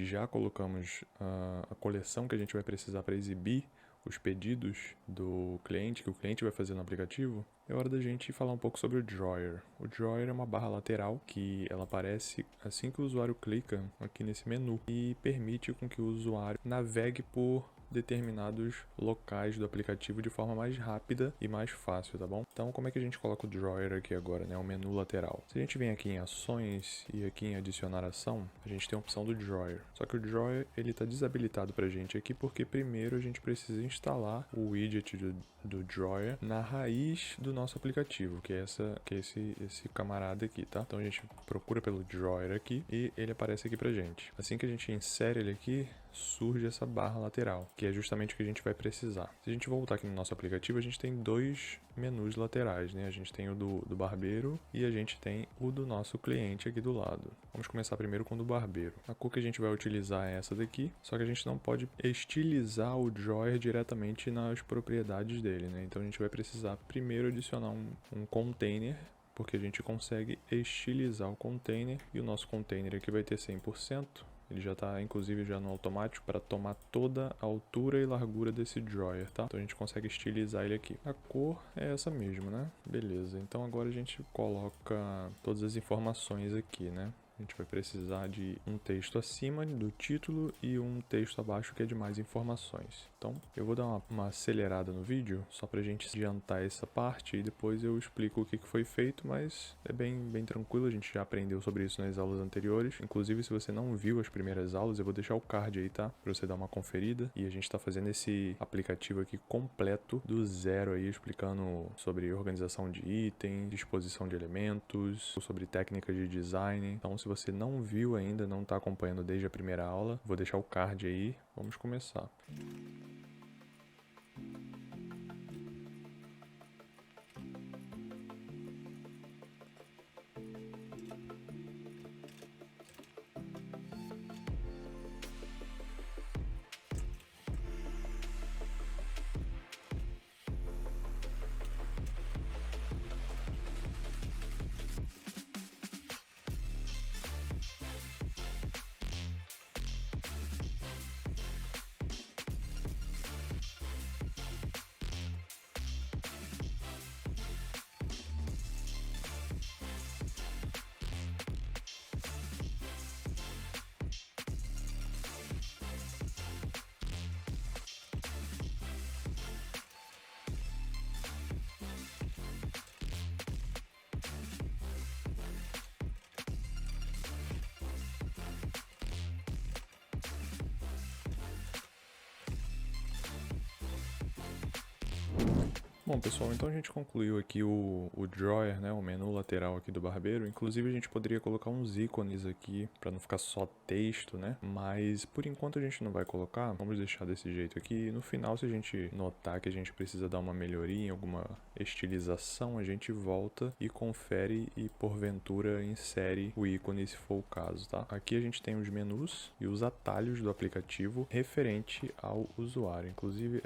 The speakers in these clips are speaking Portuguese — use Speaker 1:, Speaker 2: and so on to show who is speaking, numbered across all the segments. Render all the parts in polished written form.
Speaker 1: já colocamos a coleção que a gente vai precisar para exibir os pedidos do cliente, que o cliente vai fazer no aplicativo, é hora da gente falar um pouco sobre o Drawer. O Drawer é uma barra lateral que ela aparece assim que o usuário clica aqui nesse menu e permite com que o usuário navegue por determinados locais do aplicativo de forma mais rápida e mais fácil, tá bom? Então, como é que a gente coloca o Drawer aqui agora, né? O menu lateral. Se a gente vem aqui em ações e aqui em adicionar ação, a gente tem a opção do Drawer. Só que o Drawer, ele tá desabilitado pra gente aqui porque primeiro a gente precisa instalar o widget do Drawer na raiz do nosso aplicativo, que é esse camarada aqui, tá? Então a gente procura pelo Drawer aqui e ele aparece aqui pra gente. Assim que a gente insere ele aqui, surge essa barra lateral, que é justamente o que a gente vai precisar. Se a gente voltar aqui no nosso aplicativo, a gente tem dois menus laterais, né? A gente tem o do barbeiro e a gente tem o do nosso cliente aqui do lado. Vamos começar primeiro com o do barbeiro. A cor que a gente vai utilizar é essa daqui, só que a gente não pode estilizar o Drawer diretamente nas propriedades dele, né? Então a gente vai precisar primeiro adicionar um container, porque a gente consegue estilizar o container e o nosso container aqui vai ter 100%. Ele já está, inclusive, já no automático para tomar toda a altura e largura desse Drawer, tá? Então a gente consegue estilizar ele aqui. A cor é essa mesmo, né? Beleza, então agora a gente coloca todas as informações aqui, né? A gente vai precisar de um texto acima do título e um texto abaixo que é de mais informações. Então, eu vou dar uma acelerada no vídeo, só pra gente adiantar essa parte e depois eu explico o que foi feito, mas é bem tranquilo, a gente já aprendeu sobre isso nas aulas anteriores. Inclusive, se você não viu as primeiras aulas, eu vou deixar o card aí, tá? Pra você dar uma conferida. E a gente tá fazendo esse aplicativo aqui completo do zero aí, explicando sobre organização de itens, disposição de elementos, sobre técnicas de design. Então, se você não viu ainda, não está acompanhando desde a primeira aula, vou deixar o card aí, vamos começar. Bom, pessoal, então a gente concluiu aqui o Drawer, né, o menu lateral aqui do barbeiro. Inclusive a gente poderia colocar uns ícones aqui para não ficar só texto, né? Mas por enquanto a gente não vai colocar, vamos deixar desse jeito aqui. No final, se a gente notar que a gente precisa dar uma melhoria, alguma estilização, a gente volta e confere e porventura insere o ícone se for o caso, tá? Aqui a gente tem os menus e os atalhos do aplicativo referente ao usuário. Inclusive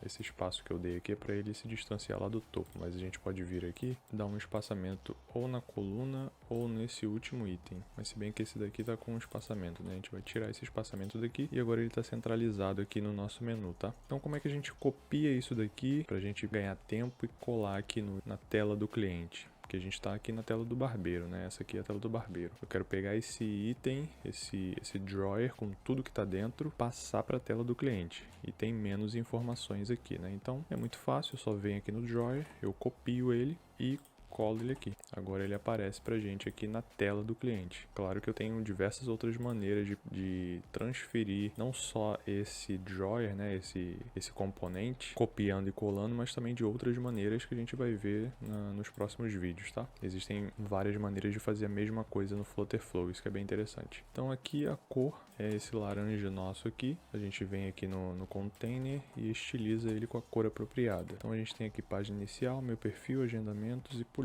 Speaker 1: esse espaço que eu dei aqui é para ele se distanciar lá do topo, mas a gente pode vir aqui e dar um espaçamento ou na coluna ou nesse último item. Mas se bem que esse daqui tá com um espaçamento, né? A gente vai tirar esse espaçamento daqui e agora ele está centralizado aqui no nosso menu, tá? Então como é que a gente copia isso daqui para a gente ganhar tempo e colar aqui na tela do cliente? Porque a gente está aqui na tela do barbeiro, né? Essa aqui é a tela do barbeiro. Eu quero pegar esse item, esse drawer com tudo que está dentro, passar para a tela do cliente. E tem menos informações aqui, né? Então é muito fácil, eu só venho aqui no drawer, eu copio ele e colo ele aqui. Agora ele aparece pra gente aqui na tela do cliente. Claro que eu tenho diversas outras maneiras de transferir não só esse drawer, né, esse componente, copiando e colando, mas também de outras maneiras que a gente vai ver nos próximos vídeos, tá? Existem várias maneiras de fazer a mesma coisa no Flutterflow, isso que é bem interessante. Então aqui a cor é esse laranja nosso aqui. A gente vem aqui no container e estiliza ele com a cor apropriada. Então a gente tem aqui página inicial, meu perfil, agendamentos e políticas.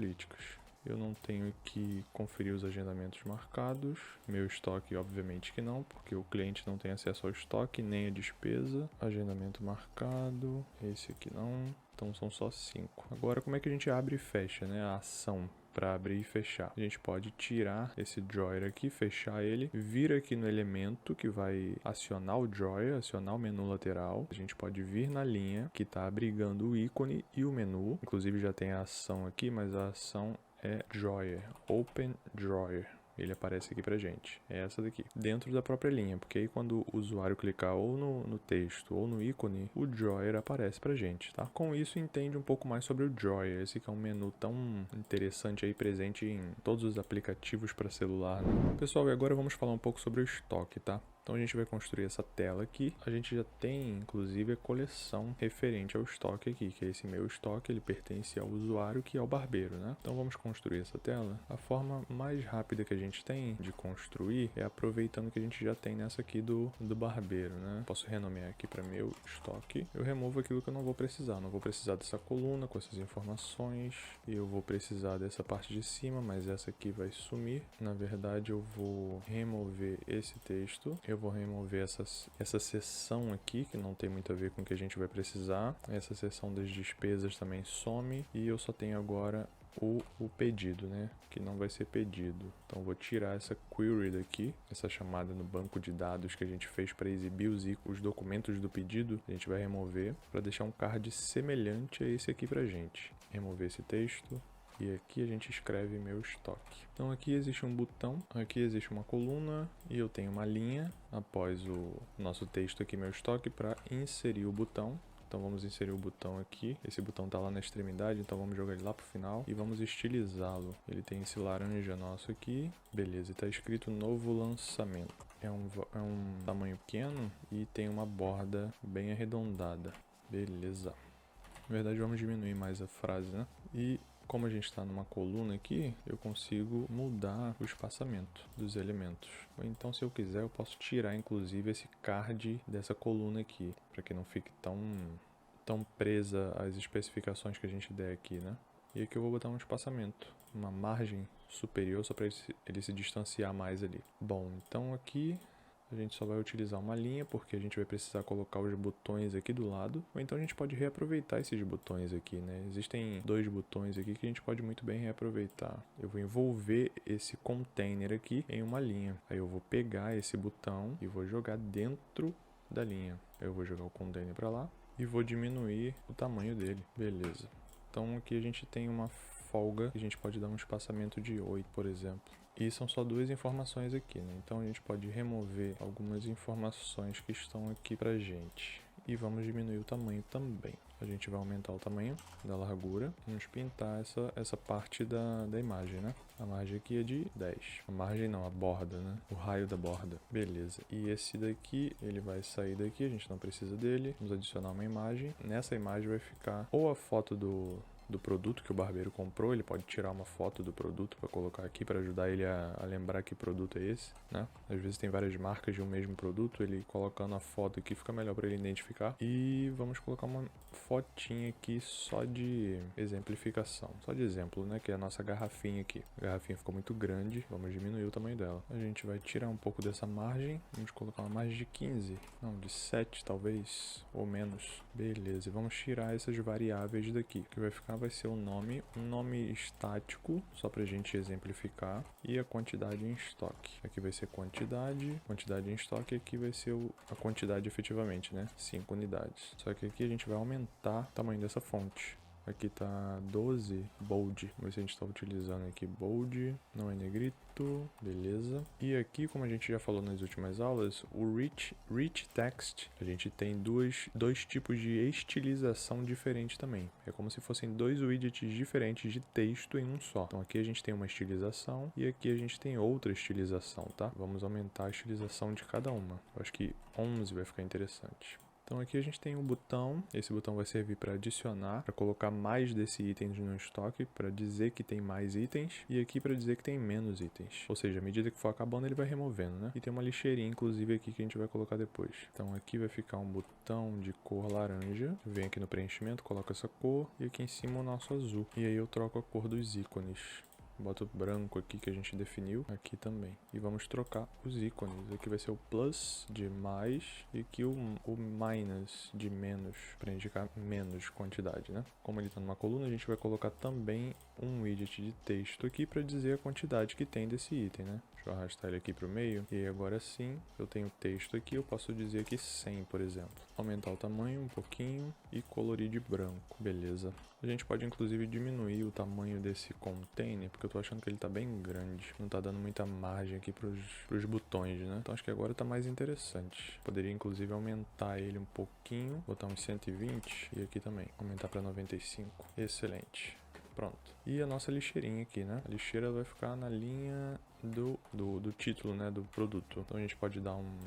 Speaker 1: Eu não tenho que conferir os agendamentos marcados. Meu estoque, obviamente que não, porque o cliente não tem acesso ao estoque, nem a despesa. Agendamento marcado, esse aqui não. Então são só 5. Agora como é que a gente abre e fecha, né? A ação. para abrir e fechar. A gente pode tirar esse drawer aqui, fechar ele, vir aqui no elemento que vai acionar o drawer, acionar o menu lateral. A gente pode vir na linha que está abrigando o ícone e o menu. Inclusive já tem a ação aqui, mas a ação é drawer, open drawer. Ele aparece aqui pra gente, é essa daqui, dentro da própria linha, porque aí quando o usuário clicar ou no texto ou no ícone, o drawer aparece pra gente, tá? Com isso entende um pouco mais sobre o drawer, esse que é um menu tão interessante aí, presente em todos os aplicativos para celular, né? Pessoal, e agora vamos falar um pouco sobre o estoque, tá? Então a gente vai construir essa tela aqui. A gente já tem, inclusive, a coleção referente ao estoque aqui, que é esse meu estoque, ele pertence ao usuário, que é o barbeiro, né? Então vamos construir essa tela. A forma mais rápida que a gente tem de construir é aproveitando que a gente já tem nessa aqui do barbeiro, né? Posso renomear aqui para meu estoque. Eu removo aquilo que eu não vou precisar. Não vou precisar dessa coluna com essas informações. Eu vou precisar dessa parte de cima, mas essa aqui vai sumir. Na verdade, eu vou remover esse texto. Eu vou remover essa seção aqui, que não tem muito a ver com o que a gente vai precisar. Essa seção das despesas também some. E eu só tenho agora o pedido, né? Que não vai ser pedido. Então vou tirar essa query daqui, essa chamada no banco de dados que a gente fez para exibir os documentos do pedido. A gente vai remover para deixar um card semelhante a esse aqui pra gente. Remover esse texto. E aqui a gente escreve meu estoque. Então aqui existe um botão, aqui existe uma coluna e eu tenho uma linha após o nosso texto aqui, meu estoque, para inserir o botão. Então vamos inserir o botão aqui. Esse botão está lá na extremidade, então vamos jogar ele lá pro final e vamos estilizá-lo. Ele tem esse laranja nosso aqui. Beleza, está escrito novo lançamento. É um tamanho pequeno e tem uma borda bem arredondada. Beleza. Na verdade vamos diminuir mais a frase, né? E como a gente está numa coluna aqui, eu consigo mudar o espaçamento dos elementos. Ou então, se eu quiser, eu posso tirar, inclusive, esse card dessa coluna aqui, para que não fique tão presa às especificações que a gente der aqui, né? E aqui eu vou botar um espaçamento, uma margem superior, só para ele se distanciar mais ali. Bom, então aqui a gente só vai utilizar uma linha, porque a gente vai precisar colocar os botões aqui do lado. Ou então a gente pode reaproveitar esses botões aqui, né? Existem 2 botões aqui que a gente pode muito bem reaproveitar. Eu vou envolver esse container aqui em uma linha. Aí eu vou pegar esse botão e vou jogar dentro da linha. Eu vou jogar o container para lá e vou diminuir o tamanho dele. Beleza. Então aqui a gente tem uma folga, a gente pode dar um espaçamento de 8, por exemplo. E são só 2 informações aqui, né? Então a gente pode remover algumas informações que estão aqui pra gente. E vamos diminuir o tamanho também. A gente vai aumentar o tamanho da largura. Vamos pintar essa parte da imagem, né? A margem aqui é de 10. A margem não, a borda, né? O raio da borda. Beleza. E esse daqui, ele vai sair daqui. A gente não precisa dele. Vamos adicionar uma imagem. Nessa imagem vai ficar ou a foto do produto que o barbeiro comprou. Ele pode tirar uma foto do produto para colocar aqui, para ajudar ele a lembrar que produto é esse, né? Às vezes tem várias marcas de um mesmo produto, ele colocando a foto aqui fica melhor para ele identificar. E vamos colocar uma fotinha aqui só de exemplificação, só de exemplo, né? Que é a nossa garrafinha aqui. A garrafinha ficou muito grande, vamos diminuir o tamanho dela. A gente vai tirar um pouco dessa margem, vamos colocar uma margem de 15, não, de 7 talvez, ou menos. Beleza, e vamos tirar essas variáveis daqui. O que vai ficar vai ser um nome estático, só pra gente exemplificar, e a quantidade em estoque. Aqui vai ser quantidade em estoque, e aqui vai ser a quantidade efetivamente, né? 5 unidades. Só que aqui a gente vai aumentar o tamanho dessa fonte. Aqui tá 12 bold, vamos ver se a gente está utilizando aqui bold, não é negrito, beleza. E aqui, como a gente já falou nas últimas aulas, o rich text, a gente tem dois tipos de estilização diferente também. É como se fossem 2 widgets diferentes de texto em um só. Então aqui a gente tem uma estilização e aqui a gente tem outra estilização, tá? Vamos aumentar a estilização de cada uma. Eu acho que 11 vai ficar interessante. Então aqui a gente tem um botão, esse botão vai servir para adicionar, para colocar mais desse item no estoque, para dizer que tem mais itens, e aqui para dizer que tem menos itens. Ou seja, à medida que for acabando ele vai removendo, né? E tem uma lixeirinha inclusive aqui que a gente vai colocar depois. Então aqui vai ficar um botão de cor laranja, eu venho aqui no preenchimento, coloco essa cor, e aqui em cima o nosso azul. E aí eu troco a cor dos ícones. Boto o branco aqui que a gente definiu, aqui também. E vamos trocar os ícones. Aqui vai ser o plus de mais e aqui o minus de menos, para indicar menos quantidade, né? Como ele está numa coluna, a gente vai colocar também um widget de texto aqui para dizer a quantidade que tem desse item, né? Deixa eu arrastar ele aqui para o meio. E agora sim, eu tenho texto aqui, eu posso dizer aqui 100, por exemplo. Aumentar o tamanho um pouquinho e colorir de branco. Beleza. A gente pode inclusive diminuir o tamanho desse container, porque eu tô achando que ele tá bem grande. Não tá dando muita margem aqui pros botões, né? Então acho que agora tá mais interessante. Poderia inclusive aumentar ele um pouquinho, botar uns 120 e aqui também, aumentar para 95. Excelente. Pronto. E a nossa lixeirinha aqui, né? A lixeira vai ficar na linha do título, né? Do produto. Então a gente pode dar um...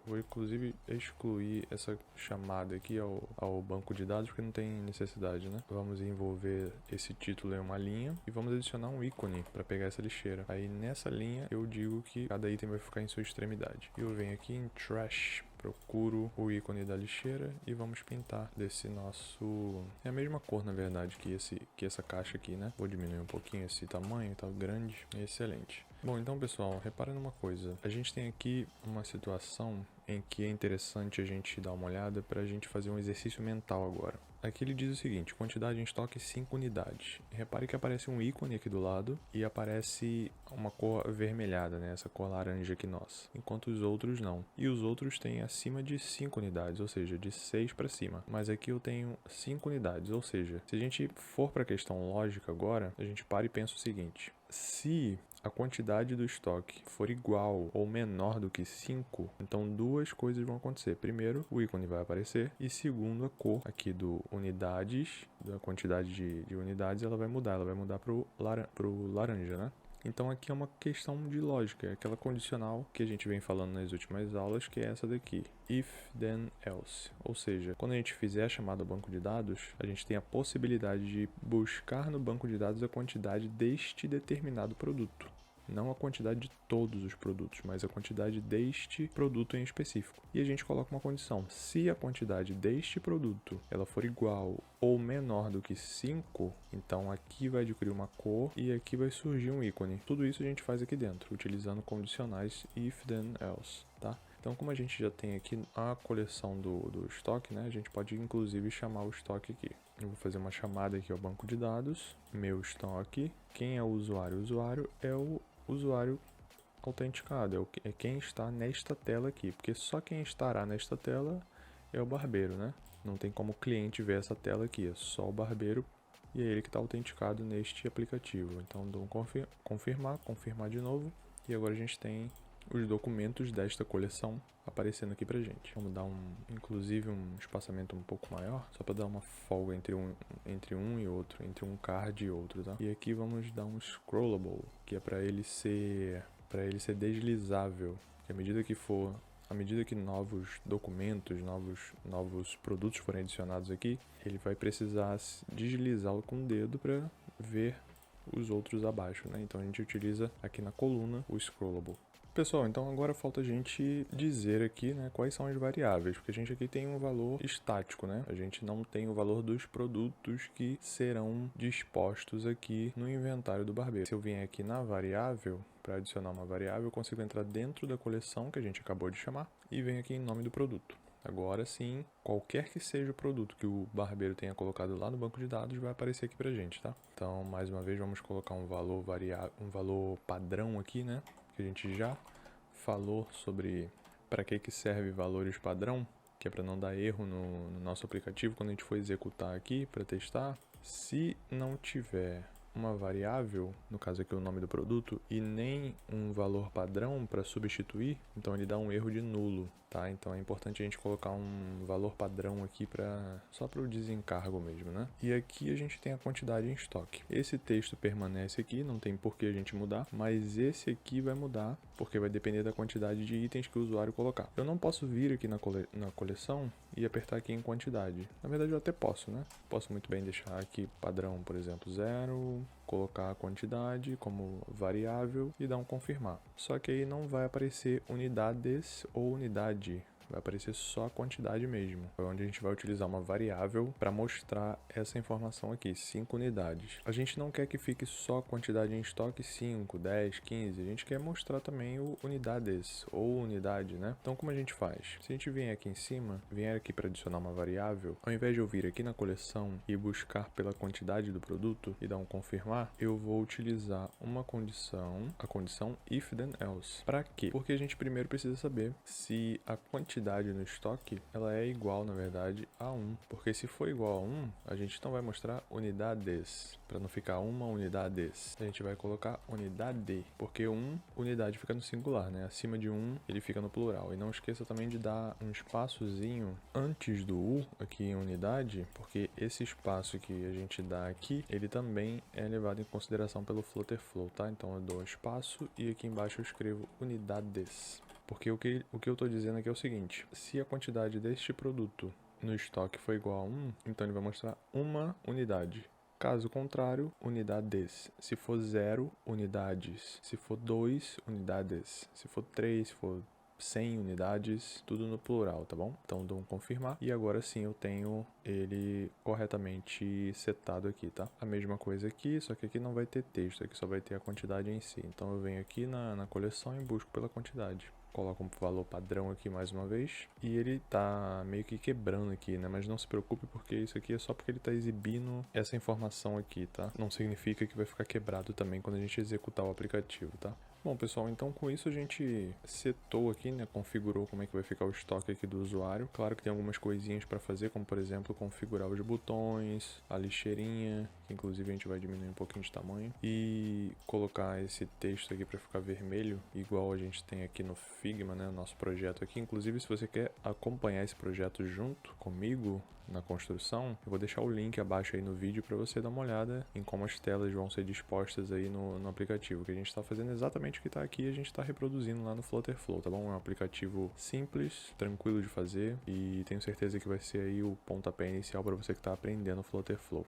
Speaker 1: Vou inclusive excluir essa chamada aqui ao banco de dados, porque não tem necessidade, né? Vamos envolver esse título em uma linha e vamos adicionar um ícone para pegar essa lixeira. Aí nessa linha eu digo que cada item vai ficar em sua extremidade. Eu venho aqui em Trash, procuro o ícone da lixeira e vamos pintar desse nosso... É a mesma cor, na verdade, que essa caixa aqui, né? Vou diminuir um pouquinho esse tamanho, tá grande. Excelente. Bom, então pessoal, repara numa coisa. A gente tem aqui uma situação em que é interessante a gente dar uma olhada para a gente fazer um exercício mental agora. Aqui ele diz o seguinte: quantidade em estoque 5 unidades. Repare que aparece um ícone aqui do lado e aparece uma cor avermelhada, né? Essa cor laranja aqui nossa, enquanto os outros não. E os outros têm acima de 5 unidades, ou seja, de 6 para cima. Mas aqui eu tenho 5 unidades, ou seja, se a gente for para a questão lógica agora, a gente para e pensa o seguinte: se a quantidade do estoque for igual ou menor do que 5, então duas coisas vão acontecer. Primeiro, o ícone vai aparecer e segundo, a cor aqui do unidades, da quantidade de unidades, ela vai mudar para o laranja, né? Então aqui é uma questão de lógica, é aquela condicional que a gente vem falando nas últimas aulas, que é essa daqui, if then else. Ou seja, quando a gente fizer a chamada ao banco de dados, a gente tem a possibilidade de buscar no banco de dados a quantidade deste determinado produto. Não a quantidade de todos os produtos, mas a quantidade deste produto em específico. E a gente coloca uma condição: se a quantidade deste produto ela for igual ou menor do que 5, então aqui vai adquirir uma cor e aqui vai surgir um ícone. Tudo isso a gente faz aqui dentro, utilizando condicionais if then else, tá? Então, como a gente já tem aqui a coleção do estoque, né, a gente pode inclusive chamar o estoque aqui. Eu vou fazer uma chamada aqui ao banco de dados, meu estoque. Quem é o usuário? O usuário é o usuário autenticado, é quem está nesta tela aqui, porque só quem estará nesta tela é o barbeiro, né? Não tem como o cliente ver essa tela aqui, é só o barbeiro e é ele que está autenticado neste aplicativo. Então, dou um confirmar de novo e agora a gente tem os documentos desta coleção aparecendo aqui pra gente. Vamos dar inclusive um espaçamento um pouco maior, só para dar uma folga entre um e outro, entre um card e outro, tá? E aqui vamos dar um scrollable, que é para ele ser deslizável, que à medida que novos documentos, novos produtos forem adicionados aqui, ele vai precisar deslizá-lo com o dedo para ver os outros abaixo, né? Então a gente utiliza aqui na coluna o scrollable. Pessoal, então agora falta a gente dizer aqui, né, quais são as variáveis, porque a gente aqui tem um valor estático, né? A gente não tem o valor dos produtos que serão dispostos aqui no inventário do barbeiro. Se eu vier aqui na variável, para adicionar uma variável, eu consigo entrar dentro da coleção que a gente acabou de chamar e venho aqui em nome do produto. Agora sim, qualquer que seja o produto que o barbeiro tenha colocado lá no banco de dados vai aparecer aqui pra gente, tá? Então, mais uma vez, vamos colocar um valor padrão aqui, né? Que a gente já falou sobre para que serve valores padrão, que é para não dar erro no nosso aplicativo quando a gente for executar aqui para testar. Se não tiver uma variável, no caso aqui o nome do produto, e nem um valor padrão para substituir, então ele dá um erro de nulo, tá? Então é importante a gente colocar um valor padrão aqui só para o desencargo mesmo, né? E aqui a gente tem a quantidade em estoque. Esse texto permanece aqui, não tem por que a gente mudar, mas esse aqui vai mudar, porque vai depender da quantidade de itens que o usuário colocar. Eu não posso vir aqui na coleção e apertar aqui em quantidade. Na verdade eu até posso, né? Posso muito bem deixar aqui padrão, por exemplo, 0, colocar a quantidade como variável e dar um confirmar. Só que aí não vai aparecer unidades ou unidade. vai aparecer só a quantidade mesmo. É onde a gente vai utilizar uma variável para mostrar essa informação aqui, 5 unidades. A gente não quer que fique só a quantidade em estoque 5, 10, 15, a gente quer mostrar também o unidades ou unidade, né? Então como a gente faz? Se a gente vier aqui em cima, vier aqui para adicionar uma variável, ao invés de eu vir aqui na coleção e buscar pela quantidade do produto e dar um confirmar, eu vou utilizar uma condição, a condição if then else. Para quê? Porque a gente primeiro precisa saber se a quantidade no estoque ela é igual, na verdade, a 1. Porque se for igual a 1, a gente não vai mostrar unidades, para não ficar uma unidades. A gente vai colocar unidade, porque unidade fica no singular, né? Acima de 1 ele fica no plural. E não esqueça também de dar um espaçozinho antes do U aqui em unidade, porque esse espaço que a gente dá aqui, ele também é levado em consideração pelo Flutterflow, tá? Então eu dou um espaço e aqui embaixo eu escrevo unidades. Porque o que eu estou dizendo aqui é o seguinte: se a quantidade deste produto no estoque for igual a 1, então ele vai mostrar uma unidade. Caso contrário, unidades. Se for 0, unidades. Se for 2, unidades. Se for 3, se for 100 unidades, tudo no plural, tá bom? Então dou um confirmar e agora sim eu tenho ele corretamente setado aqui, tá? A mesma coisa aqui, só que aqui não vai ter texto, aqui só vai ter a quantidade em si. Então eu venho aqui na coleção e busco pela quantidade. Coloco um valor padrão aqui mais uma vez. E ele tá meio que quebrando aqui, né? Mas não se preocupe porque isso aqui é só porque ele tá exibindo essa informação aqui, tá? Não significa que vai ficar quebrado também quando a gente executar o aplicativo, tá? Bom, pessoal, então com isso a gente setou aqui, né? Configurou como é que vai ficar o estoque aqui do usuário. Claro que tem algumas coisinhas para fazer, como por exemplo, configurar os botões, a lixeirinha, que inclusive a gente vai diminuir um pouquinho de tamanho, e colocar esse texto aqui para ficar vermelho, igual a gente tem aqui no Figma, né? O nosso projeto aqui. Inclusive, se você quer acompanhar esse projeto junto comigo na construção, eu vou deixar o link abaixo aí no vídeo para você dar uma olhada em como as telas vão ser dispostas aí no aplicativo, que a gente está fazendo exatamente o que está aqui e a gente está reproduzindo lá no Flutterflow, tá bom? É um aplicativo simples, tranquilo de fazer e tenho certeza que vai ser aí o pontapé inicial para você que está aprendendo o Flutterflow.